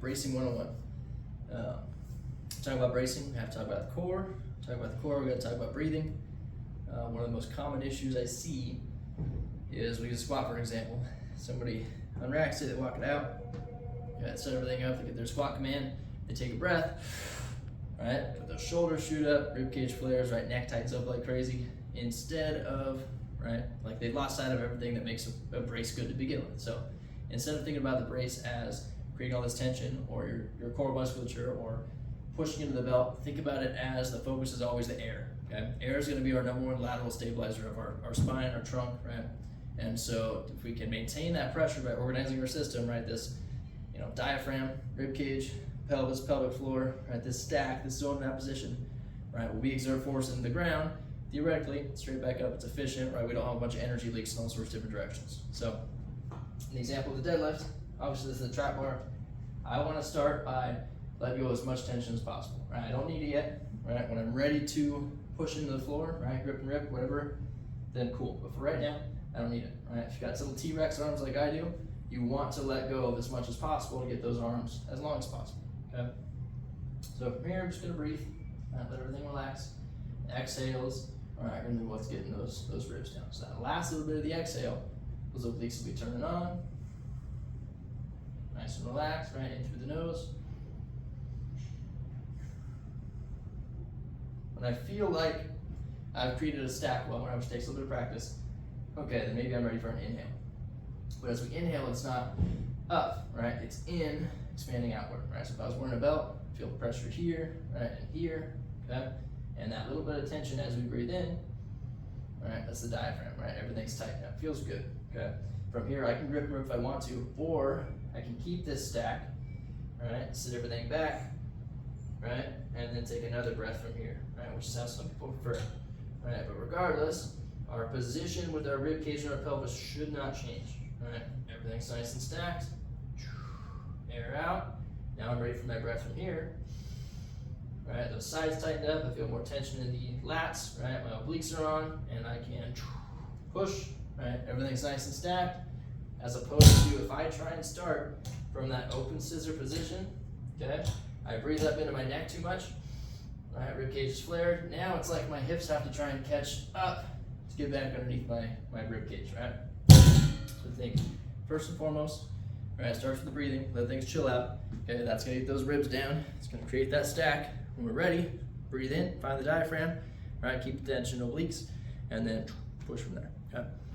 bracing 101. Talk about bracing, we have to talk about the core. Talk about the core, we got to talk about breathing. One of the most common issues I see is we use squat for example. Somebody unracks it, they walk it out, set everything up, they get their squat command, they take a breath, right? But those shoulders shoot up, rib cage flares, right? Neck tightens up like crazy. Instead of, right, like they've lost sight of everything that makes a brace good to begin with. So instead of thinking about the brace as creating all this tension or your core musculature or pushing into the belt, think about it as the focus is always the air. Okay, air is going to be our number one lateral stabilizer of our spine, our trunk, right? And so if we can maintain that pressure by organizing our system, right, this, diaphragm, rib cage, pelvis, pelvic floor, right, this stack, this zone in that position, right, we exert force into the ground, theoretically, straight back up, it's efficient, right, we don't have a bunch of energy leaks in all sorts of different directions. So, an example of the deadlift, obviously this is a trap bar. I want to start by letting go as much tension as possible, right, I don't need it yet, right, when I'm ready to push into the floor, right, grip and rip, whatever, then cool, but for right now, I don't need it, right, if you got little T-Rex arms like I do, you want to let go of as much as possible to get those arms as long as possible, okay? So from here, I'm just gonna breathe, let everything relax, exhales, all right, remember what's getting those ribs down. So that last little bit of the exhale, those obliques will be turning on, nice and relaxed, right, in through the nose. When I feel like I've created a stack well, which takes a little bit of practice, okay, then maybe I'm ready for an inhale. But as we inhale, it's not up, right? It's in, expanding outward, right? So if I was wearing a belt, feel pressure here, right, and here, okay? And that little bit of tension as we breathe in, right, that's the diaphragm, right? Everything's tight now, it feels good, okay? From here, I can grip and rip if I want to, or I can keep this stack, right? Sit everything back, right? And then take another breath from here, right? Which is how some people prefer, right? But regardless, our position with our rib cage and our pelvis should not change, right? Everything's nice and stacked. Air out. Now I'm ready for my breath from here. Right, those sides tightened up. I feel more tension in the lats, right? My obliques are on, and I can push, right? Everything's nice and stacked. As opposed to if I try and start from that open scissor position, okay? I breathe up into my neck too much, right? Rib cage is flared. Now it's like my hips have to try and catch up to get back underneath my rib cage, right? So think, first and foremost, right, starts with the breathing, let things chill out. Okay, that's gonna get those ribs down. It's gonna create that stack. When we're ready, breathe in, find the diaphragm, right? Keep the tension obliques, and then push from there, okay?